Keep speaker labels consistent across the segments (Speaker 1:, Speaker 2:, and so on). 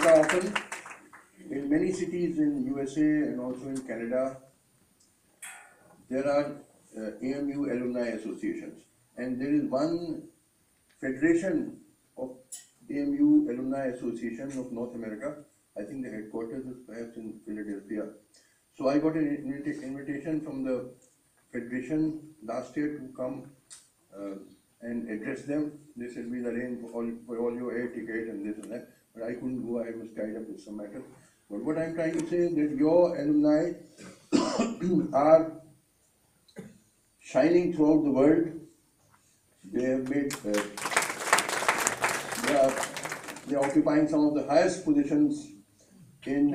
Speaker 1: America often. In many cities in USA and also in Canada, there are AMU alumni associations, and there is one federation of AMU Alumni Association of North America. I think the headquarters is perhaps in Philadelphia. So I got an invitation from the federation last year to come and address them. They said we'll arrange for all your air ticket and this and that, but I couldn't go. I was tied up with some matter. But what I'm trying to say is that your alumni are shining throughout the world. They have made they are occupying some of the highest positions in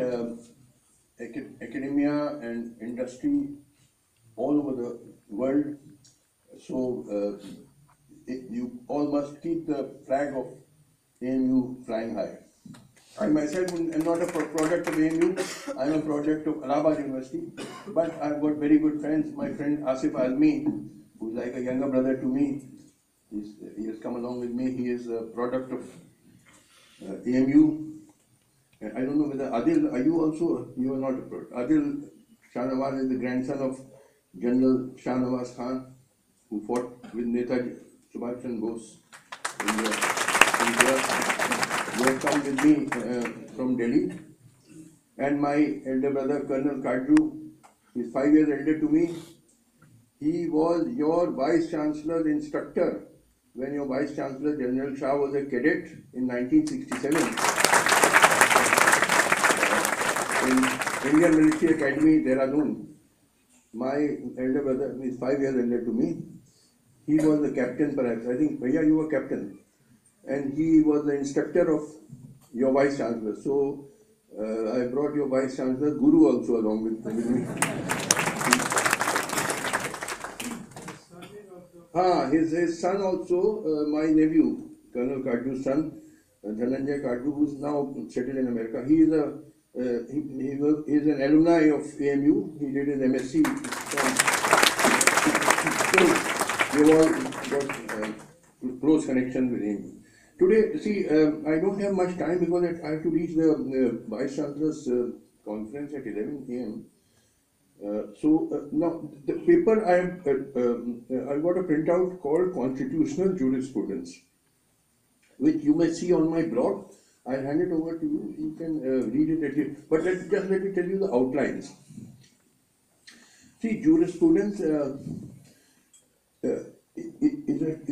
Speaker 1: academia and industry all over the world. So you all must keep the flag of AMU flying high. I myself am not a product of AMU, I'm a product of Allahabad University, but I've got very good friends. My friend Asif Almi, who's like a younger brother to me, he has come along with me. He is a product of AMU. And I don't know whether Adil, are you also, you are not a product. Adil Shahnawaz is the grandson of General Shahnawaz Khan, who fought with Netaji Subhash Chandra Bose in India. He has come with me from Delhi. And my elder brother, Colonel Kadru, is 5 years elder to me. He was your Vice Chancellor's instructor when your Vice Chancellor General Shah was a cadet in 1967 in Indian Military Academy, Dehradun. My elder brother is 5 years elder to me. He was the captain perhaps. I think, Bhaiya, you were captain. And he was the instructor of your Vice Chancellor. So I brought your Vice Chancellor Guru also along with me. His son also, my nephew, Colonel Kadru's son, Dhananjay Kadru, who is now settled in America. He is he is an alumni of AMU. He did his MSc. So we all got close connections with him. Today, see, I don't have much time because I have to reach the Vice Chancellor's conference at 11 a.m. Now the paper I got a printout called Constitutional Jurisprudence, which you may see on my blog. I'll hand it over to you. You can read it at it. But just let me tell you the outlines. See, jurisprudence is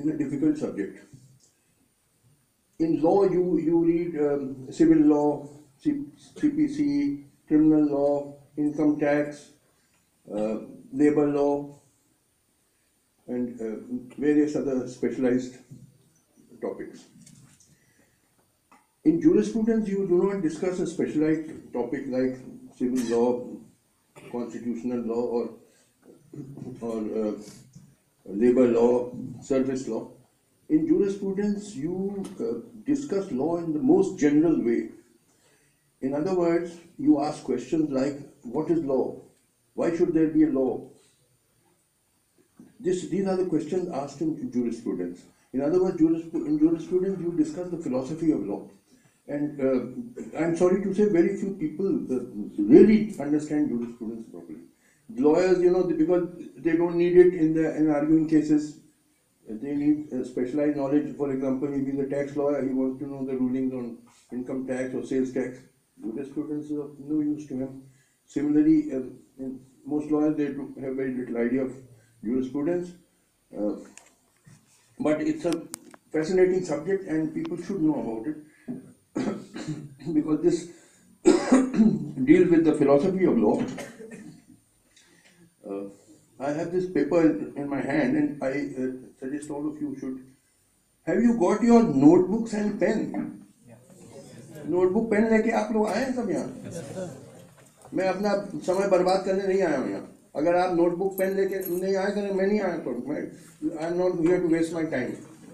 Speaker 1: a difficult subject. In law, you read civil law, CPC, criminal law, income tax, labor law, and various other specialized topics. In jurisprudence, you do not discuss a specialized topic like civil law, constitutional law, or labor law, service law. In jurisprudence, you discuss law in the most general way. In other words, you ask questions like, what is law? Why should there be a law? These are the questions asked in jurisprudence. In other words, in jurisprudence, you discuss the philosophy of law. And I'm sorry to say, very few people really understand jurisprudence properly. Lawyers, because they don't need it in arguing cases. They need specialized knowledge. For example, if he's a tax lawyer, he wants to know the rulings on income tax or sales tax. Jurisprudence is of no use to him. Similarly, most lawyers, they have very little idea of jurisprudence. But it's a fascinating subject and people should know about it because this deals with the philosophy of law. I have this paper in my hand and I suggest all of you should. Have you got your notebooks and pen? Notebook pen लेके आप लोग आए हैं सब यहाँ? मैं अपना समय बर्बाद करने नहीं आया हूँ यहाँ. अगर आप नोटबुक पेन लेके नहीं आए तो मैं नहीं आया. तो I am not here to waste my time.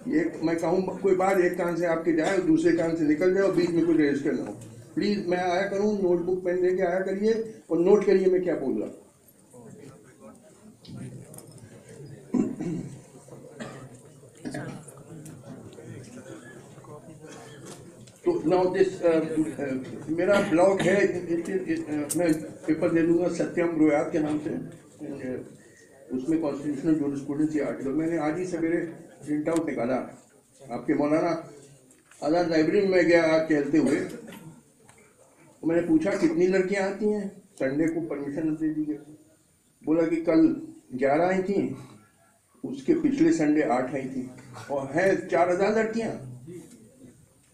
Speaker 1: ये मैं कहूँ कोई बात एक कान से आपके जाए और दूसरे कान से निकल जाए और बीच में कुछ रजिस्टर ना हो. प्लीज मैं आया करूँ, नोटबुक पेन लेके आया करिए और नोट करिए मैं क्या बोल रहा. तो तो नाउ दिस मेरा ब्लॉग है, मैं पेपर दे दूंगा सत्यम रोयात के नाम से, उसमें कॉन्स्टिट्यूशनल जूरिस्प्रूडेंस ये आर्टिकल मैंने आज ही सवेरे प्रिंट आउट निकाला। आपके मौलाना आज़ाद लाइब्रेरी में गया आज टहलते हुए, तो मैंने पूछा कितनी लड़कियां आती हैं, संडे को परमिशन दे दी गई, बोला कि कल 11 आई थी, उसके पिछले संडे 8 आई थी, और है 4000 लड़कियां,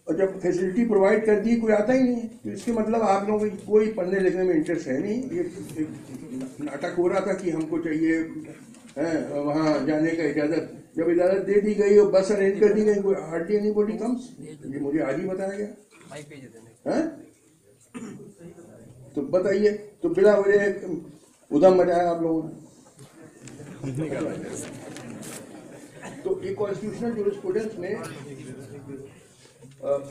Speaker 1: और जब फैसिलिटी प्रोवाइड कर दी कोई आता ही नहीं है, तो इसके मतलब आप लोगों को कोई पढ़ने लिखने में इंटरेस्ट है नहीं। ये नाटक हो रहा था कि हमको चाहिए है वहाँ जाने का इजाज़त, जब इजाज़त दे दी गई और बस अरेंज कर दी गई, कोई हार्डली एनीबॉडी कम्स, ये मुझे आज ही बताया गया है। तो बताइए, तो बिना वजह उधम मचाया आप लोगों ने। तो ये कॉन्स्टिट्यूशनल जूरिस्प्रूडेंस में as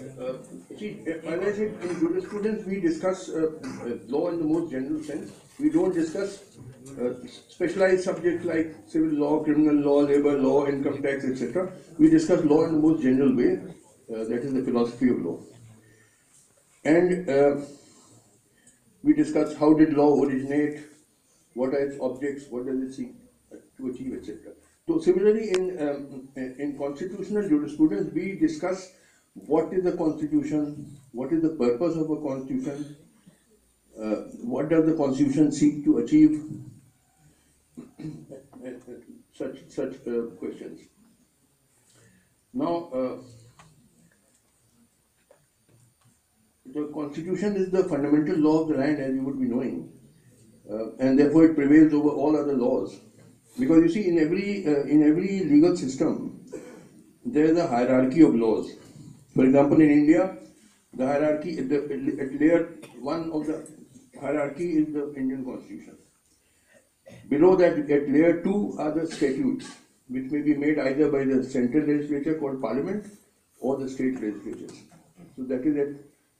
Speaker 1: I said, in jurisprudence we discuss law in the most general sense. We don't discuss specialized subjects like civil law, criminal law, labor law, income tax, etc. We discuss law in the most general way. That is the philosophy of law. And we discuss how did law originate, what are its objects, what does it seek to achieve, etc. So similarly, in constitutional jurisprudence, we discuss what is the constitution, what is the purpose of a constitution, what does the constitution seek to achieve, such questions. Now, the constitution is the fundamental law of the land, as you would be knowing, and therefore it prevails over all other laws. Because you see, in every legal system, there is a hierarchy of laws. For example, in India, the hierarchy at layer 1 of the hierarchy is the Indian Constitution. Below that, at layer 2 are the statutes, which may be made either by the central legislature called Parliament or the state legislatures. So that is at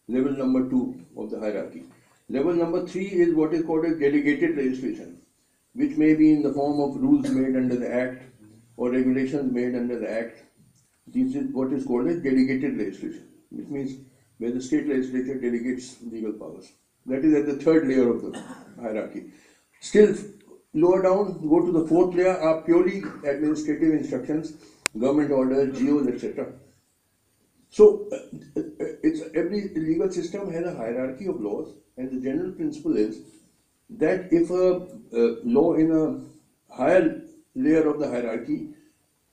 Speaker 1: level number 2 of the hierarchy. Level number 3 is what is called as delegated legislation, which may be in the form of rules made under the Act or regulations made under the Act. This is what is called as delegated legislation, which means where the state legislature delegates legal powers. That is at the third layer of the hierarchy. Still lower down, go to the fourth layer, are purely administrative instructions, government orders, GOs, etc. So every legal system has a hierarchy of laws, and the general principle is that if a law in a higher layer of the hierarchy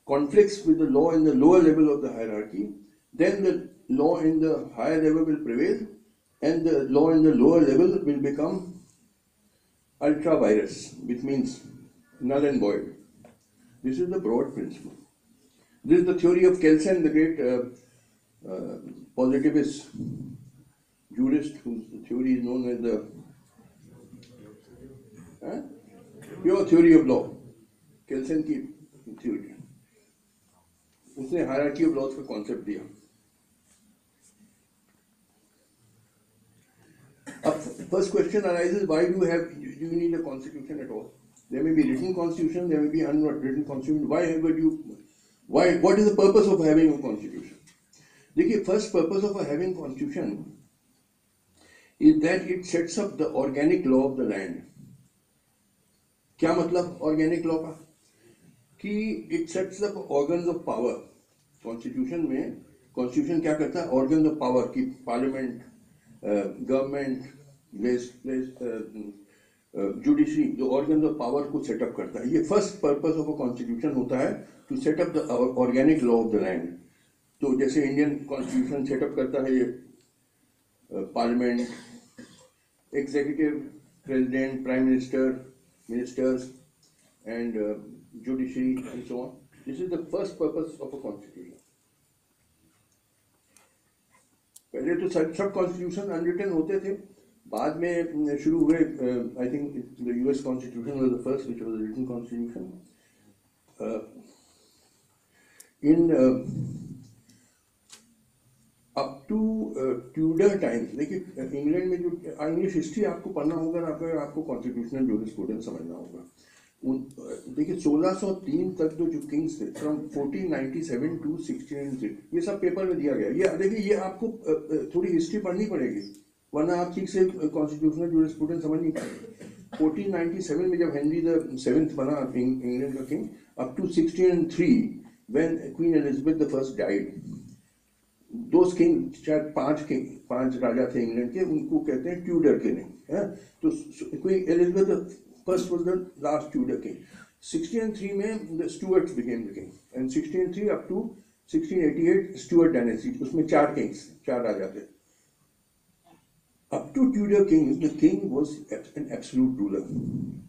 Speaker 1: conflicts with the law in the lower level of the hierarchy, then the law in the higher level will prevail and the law in the lower level will become ultra virus, which means null and void. This is the broad principle. This is the theory of Kelsen, the great positivist jurist, whose theory is known as the pure theory of law. Kelsen की theory. उसने hierarchy of laws का concept दिया। अब first question arises, why do you need a constitution at all? There may be written constitution, there may be unwritten constitution. What is the purpose of having a constitution? देखिए, first purpose of having constitution is that it sets up the organic law of the land. क्या मतलब organic law का? कि it sets up organs of power. Constitution में constitution क्या करता है? Organs of power की पार्लियामेंट, गवर्नमेंट, जुडिशरी, जो ऑर्गन्स ऑफ पावर को सेटअप करता है। ये first purpose of a constitution होता है, to set up the organic law of the land. तो जैसे इंडियन कॉन्स्टिट्यूशन सेटअप करता है ये parliament, executive, president, prime minister, ministers and judiciary and so on. This is the first purpose of a constitution. पहले तो सब कॉन्स्टिट्यूशन अनरिटन होते थे, बाद में शुरू हुए। I think the US constitution was the first which was written constitution. In up to Tudor times, देखिए इंग्लैंड में जो इंग्लिश हिस्ट्री आपको पढ़ना होगा, आपको कॉन्स्टिट्यूशनल जूरिस्प्रूडेंस समझना होगा। देखिए 1603 तक जो किंग्स थे फ्रॉम 1497 टू 1603, ये सब पेपर में दिया गया। ये देखिए, ये आपको थोड़ी हिस्ट्री पढ़नी पड़ेगी, वरना आप ठीक से कॉन्स्टिट्यूशनल जूरिस्प्रूडेंस समझ नहीं पाएंगे। 1497 में जब हेनरी द सेवेंथ बना इंग्लैंड का king, up to 1603 when queen Elizabeth the first died, दो किंग, शायद पांच राजा थे इंग्लैंड के, उनको कहते हैं ट्यूडर किंग है। तो Queen Elizabeth first was the last Tudor king. 1603 में the Stuarts became the king, and 1603 up to 1688 Stuart dynasty, उसमें 4 किंग्स, 4 राजा थे। Up to Tudor kings, the king was an absolute ruler.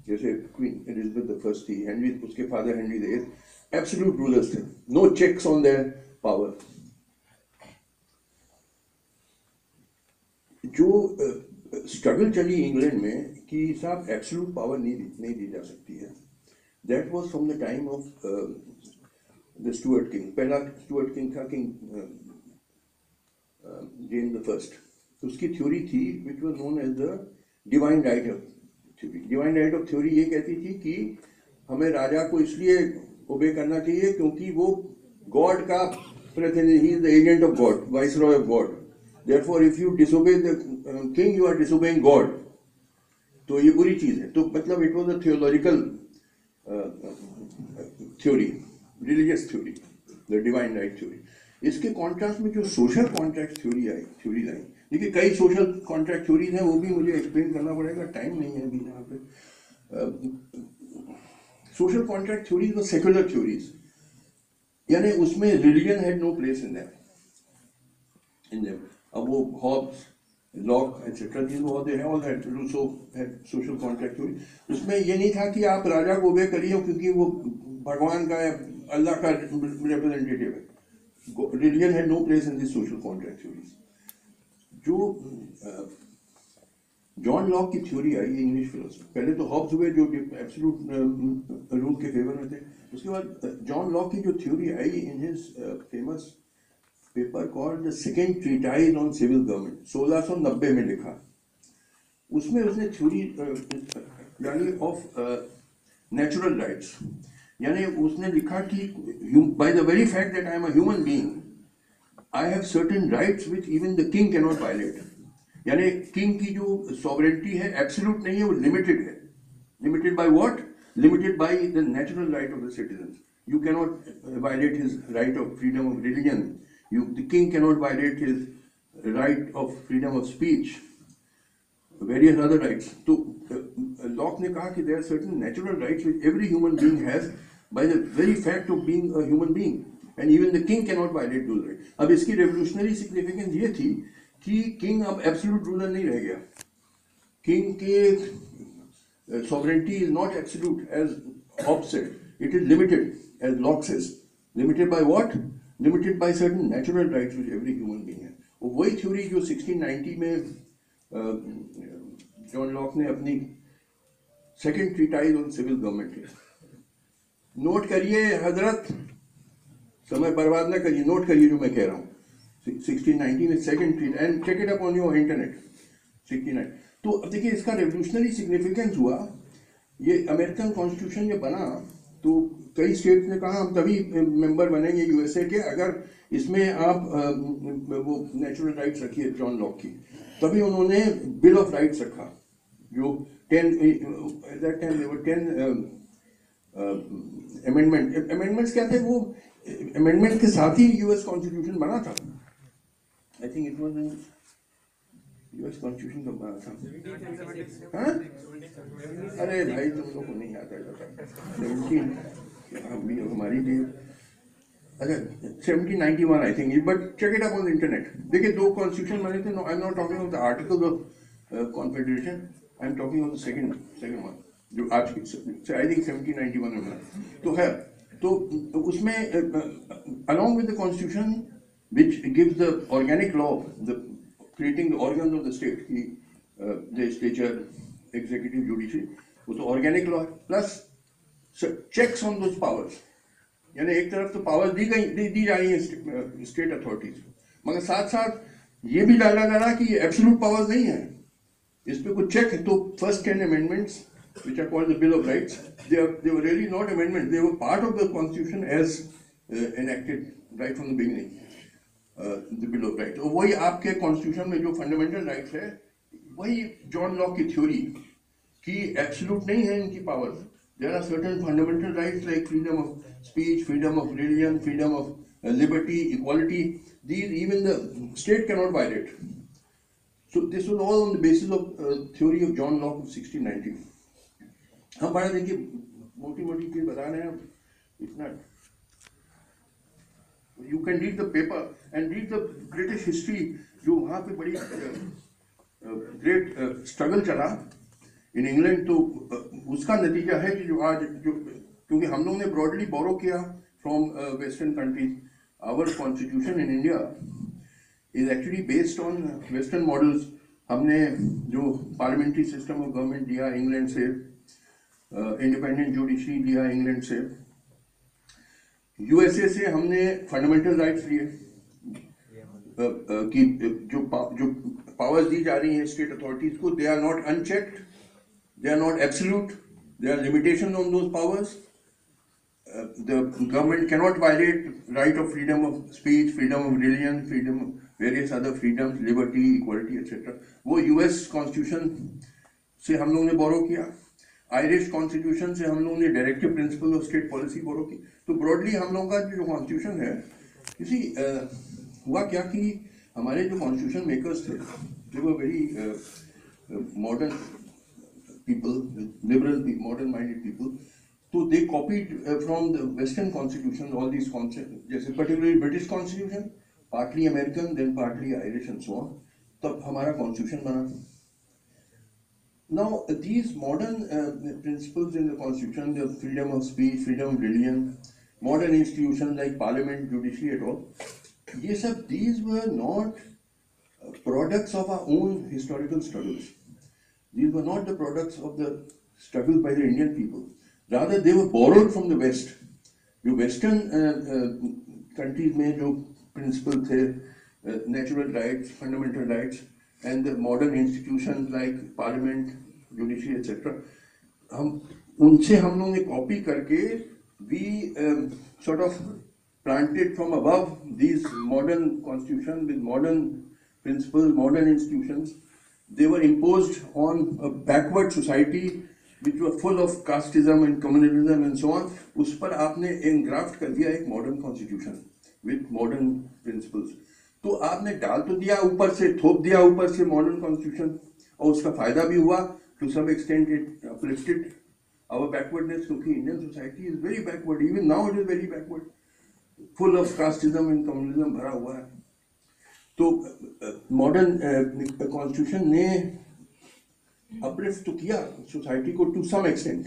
Speaker 1: जैसे Queen Elizabeth the first थी, Henry, उसके father Henry the eighth, absolute rulers थे, no checks on their power. जो struggle चली England में कि साहब एब्सोल्यूट पावर नहीं दी जा सकती है, that was from the time of the Stuart king. पहला स्टुअर्ट किंग था किंग जेम्स द फर्स्ट। उसकी थ्योरी थी which was known as the divine right of theory. Divine right of theory ये कहती थी कि हमें राजा को इसलिए ओबे करना चाहिए क्योंकि वो गॉड का प्रतिनिधि, he is the agent of God, viceroy of God. Therefore, if you disobey the king, you are disobeying God. तो ये बुरी चीज है। तो मतलब it was a theological theory, religious theory, the divine right theory. इसके कॉन्ट्रास्ट में जो सोशल कॉन्ट्रैक्ट थ्योरीज आई, देखिए कई सोशल कॉन्ट्रैक्ट थ्योरीज हैं, वो भी मुझे एक्सप्लेन करना पड़ेगा, टाइम नहीं है अभी यहाँ पे। सोशल कॉन्ट्रैक्ट थ्योरीज व सेक्युलर थ्योरीज, यानी उसमें religion had no place in them. अब वो Hobbes, Locke etcetera, these all had, Rousseau had social contract theory. उसमें ये नहीं था कि आप राजा को ओबे करिए क्योंकि वो भगवान का, अल्लाह का रिप्रेजेंटेटिव है। Religion had no place in this social contract theories. जो जॉन लॉक की थ्योरी आई इंग्लिश फिलोसफी, पहले तो हॉब्स हुए जो एब्सोल्यूट रूल के फेवर में थे, उसके बाद जॉन लॉक की जो थ्योरी आई in his famous paper called the second treatise on civil government, 1690 में लिखा। उसमें उसने थ्योरी यानी ऑफ नेचुरल राइट्स, यानी उसने लिखा कि by the very fact that I am a human being, I have certain rights which even the king can not violate. यानी किंग की जो सॉवरेंटी है एब्सोल्यूट नहीं है, वो लिमिटेड है। Limited by what? Limited by the natural right of the citizen. You can not violate his right of freedom of religion, the king cannot violate his right of freedom of speech, various other rights. So Locke ने कहा कि there are certain natural rights which every human being has by the very fact of being a human being, and even the king cannot violate those rights. अब इसकी revolutionary significance ये थी कि king अब absolute ruler नहीं रह गया। king के sovereignty is not absolute as Hobbes said, it is limited as Locke says. Limited by what? Limited by certain natural rights which every human being has. वही theory जो 1690 में John Locke ने अपनी second treatise on civil government है। Note करिए हजरत, समय बर्बाद ना करिए, नोट करिए जो मैं कह रहा हूँ। 1690 में second treat, and check it up on your internet. 69। तो अब देखिए इसका रेवोल्यूशनरी सिग्निफिकेंस हुआ। ये अमेरिकन कॉन्स्टिट्यूशन जब बना तो कई स्टेट ने कहा हम तभी मेंबर बनेंगे यूएसए के अगर इसमें आप वो नेचुरल राइट्स रखिए जॉन लॉक की। तभी उन्होंने बिल ऑफ राइट्स रखा जो 10 अमेंडमेंट्स क्या थे, वो अमेंडमेंट के साथ ही यूएस कॉन्स्टिट्यूशन बना था। I think it was US constitution कब बना था? हाँ? अरे भाई तुम लोग को नहीं आता है 17 हमारी भी, अच्छा 1791 I think, but check it up on the internet. देखिए दो कॉन्स्टिट्यूशन बने थे। I am not talking of the article of confederation, I am talking of the second one जो आज की, आई थिंक 1791 में बना। तो है, तो उसमें along with the constitution which gives the organic law, the creating the organs of the state, legislature, executive, judiciary, वो तो ऑर्गेनिक लॉ है, plus checks on those powers. यानी एक तरफ तो पावर दी जा रही है स्टेट अथॉरिटीज, मगर साथ साथ ये भी डाला जा रहा कि ये एब्सोल्यूट पावर्स नहीं है, इस पे कुछ चेक है। तो first 10 amendments which are called the Bill of Rights, they were really not amendments. They were part of the Constitution as enacted right from the beginning. The Bill of Rights. और वही आपके Constitution में जो fundamental rights है, वही John Locke की theory कि absolute नहीं है इनकी powers. There are certain fundamental rights like freedom of speech, freedom of religion, freedom of liberty, equality. These even the state cannot violate. So this was all on the basis of theory of John Locke of 1690. हम बड़ा देखिए मोटी-मोटी चीज बता रहे हैं. It's not. You can read the paper and read the British history. जो वहाँ पे बड़ी great struggle चला in England, तो उसका नतीजा है कि जो आज जो क्योंकि हम लोगों ने broadly borrow किया from Western countries. Our constitution in India is actually based on Western models. हमने जो parliamentary system of government दिया इंग्लैंड से, independent judiciary दिया इंग्लैंड से, USA से हमने फंडामेंटल राइट्स लिए कि जो पावर्स दी जा रही हैं स्टेट अथॉरिटीज को, they are not unchecked, they are not absolute, they are limitation on those powers. The government cannot violate right of freedom of speech, freedom of religion, freedom of various other freedoms, liberty, equality, etc. वो US Constitution से हम लोगों ने बोरो किया. Irish constitution से हम लोगों ने directive principle of state policy borrow की. तो ब्रॉडली हम लोगों का जो कॉन्स्टिट्यूशन है, किसी हुआ क्या कि हमारे जो कॉन्स्टिट्यूशन मेकर्स थे, they were very modern people, liberal modern minded people. तो they copied from the western constitution all these concept, जैसे particularly British constitution, partly American, then partly Irish and so on. तब हमारा constitution बना. Now, these modern principles in the Constitution, the freedom of speech, freedom of religion, modern institutions like Parliament, judiciary, et al., these were not products of our own historical struggles. These were not the products of the struggle by the Indian people. Rather, they were borrowed from the West. The Western countries में जो principle थे, natural rights, fundamental rights, and the modern institutions like parliament, judiciary, etc. हम उनसे हम लोगों ने copy करके we sort of planted from above these modern constitutions with modern principles, modern institutions. They were imposed on a backward society which were full of casteism and communalism and so on. उस पर आपने engraft कर दिया एक modern constitution with modern principles. तो आपने डाल तो दिया ऊपर से, थोप दिया ऊपर से मॉडर्न कॉन्स्टिट्यूशन, और उसका फायदा भी हुआ. To some extent it uplifted our backwardness, क्योंकि Indian society is very backward. Even now it is very backward, full of casteism and communism भरा हुआ है. तो मॉडर्न कॉन्स्टिट्यूशन ने अपलिफ्ट तो किया सोसाइटी को टू सम एक्सटेंट,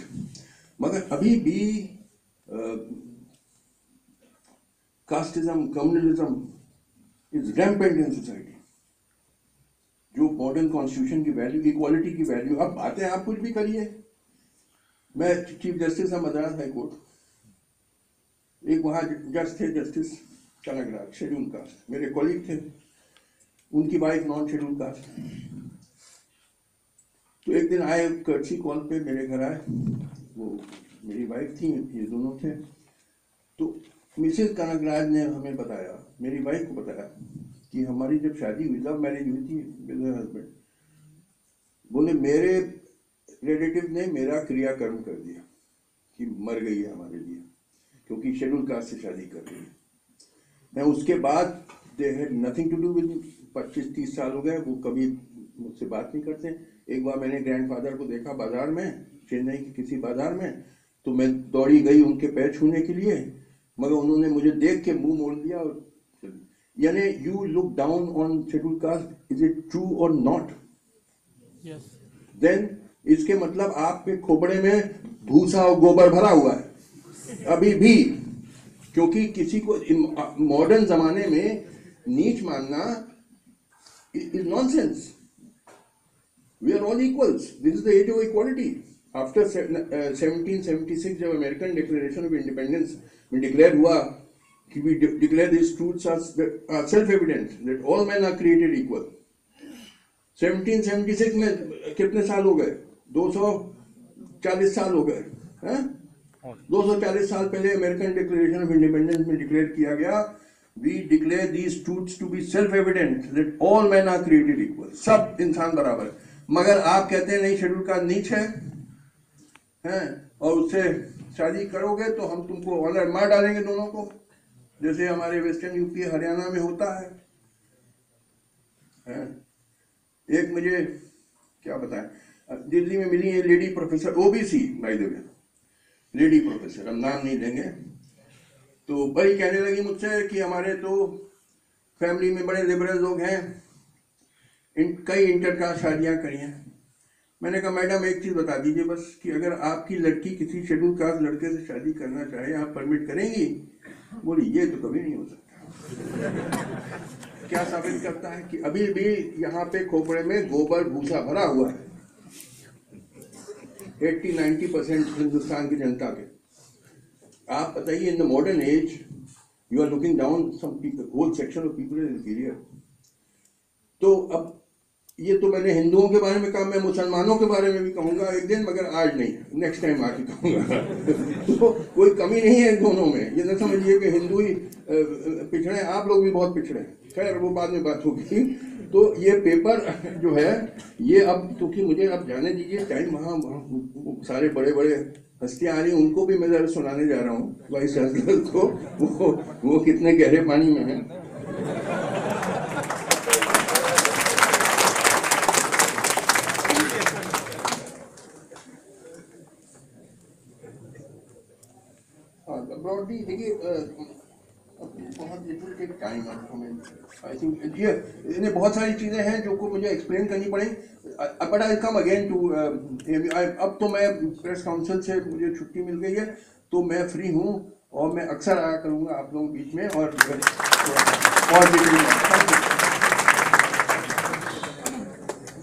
Speaker 1: मगर अभी भी casteism, communalism is rampant in society. जो मॉडर्न कॉन्स्टिट्यूशन की वैल्यू, इक्वालिटी की वैल्यू, अब बातें आप कुछ भी करिए. मैं chief justice of Madras high court, एक वहाँ जज थे जस्टिस कनगराज, शेड्यूल कास्ट, मेरे कॉलीग थे, उनकी वाइफ नॉन शेड्यूल कास्ट. तो एक दिन आए कर्ची कॉल पे मेरे घर आए, वो मेरी वाइफ थी, ये दोनों थे. तो मिसेस कनगराज ने हमें बताया, मेरी वाइफ को बताया कि हमारी जब शादी हुई, लव मैरिज हुई थी विद हस्बैंड, बोले मेरे रिलेटिव ने मेरा क्रियाकर्म कर दिया कि मर गई है हमारे लिए, क्योंकि शेड्यूल कास्ट से शादी कर रही है. मैं उसके बाद they had nothing to do with me. 25-30 साल हो गए, वो कभी मुझसे बात नहीं करते. एक बार मैंने ग्रैंडफादर को देखा बाजार में, चेन्नई के किसी बाजार में, तो मैं दौड़ी गई उनके पैर छूने के लिए, मगर उन्होंने मुझे देख के मुंह मोड़ दिया. यानी you look down on schedule caste, is it true और नॉट? देन इसके मतलब आपके खोपड़े में भूसा और गोबर भरा हुआ है अभी भी, क्योंकि किसी को मॉडर्न जमाने में नीच मानना is nonsense. We are all equals. This is the age of equality. After 1776 जब अमेरिकन डिक्लेरेशन ऑफ इंडिपेंडेंस में डिक्लेयर हुआ कि we declare these truths as self-evident that all men are created equal. 1776 में कितने साल हो गए? 200 40 साल हो गए हैं। 240 साल पहले अमेरिकन डिक्लेरेशन ऑफ इंडिपेंडेंस में डिक्लेयर किया गया, we declare these truths to be self evident that all man are created equal, सब इंसान बराबर। मगर आप कहते हैं नहीं शेड्यूल कास्ट नीच है और उससे शादी करोगे तो हम तुमको ऑनर मार डालेंगे दोनों को, जैसे हमारे वेस्टर्न यूपी हरियाणा में होता है। एक मुझे क्या बताएं, दिल्ली में मिली है lady professor, OBC by the way, lady professor, हम नाम नहीं लेंगे, तो बड़ी कहने लगी मुझसे कि हमारे तो फैमिली में बड़े लिबरल लोग हैं, कई इंटरकास्ट शादियां करी हैं। मैंने कहा मैडम एक चीज बता दीजिए बस कि अगर आपकी लड़की किसी शेड्यूल कास्ट लड़के से शादी करना चाहे आप परमिट करेंगी? बोली ये तो कभी नहीं हो सकता। क्या साबित करता है कि अभी भी यहाँ पे खोपड़े में गोबर भूसा भरा हुआ है 80-90% हिंदुस्तान की जनता के। आप बताइए, in the modern age you are looking down some people, whole section of people is inferior. तो अब ये तो मैंने हिंदुओं के बारे में कहा, मैं मुसलमानों के बारे में भी कहूंगा एक दिन, मगर आज नहीं, नेक्स्ट टाइम आके कहूंगा। तो कोई कमी नहीं है दोनों में, ये न समझिए कि हिंदू ही पिछड़े, आप लोग भी बहुत पिछड़े हैं, खैर वो बाद में बात होगी। तो ये पेपर जो है ये अब, क्योंकि मुझे अब जाने दीजिए टाइम, वहाँ सारे बड़े बड़े हस्तियाँ आ रही हैं, उनको भी मैं जरा सुनाने जा रहा हूँ वाइस चांसलर को, वो कितने गहरे पानी में है। ब्रॉडली देखिए बहुत little take time I think, ये इन्हें बहुत सारी चीज़ें हैं जो को मुझे एक्सप्लेन करनी पड़ेंगी, but I come again to, अब तो मैं प्रेस काउंसिल से मुझे छुट्टी मिल गई है तो मैं फ्री हूँ और मैं अक्सर आया करूँगा आप लोगों के बीच में और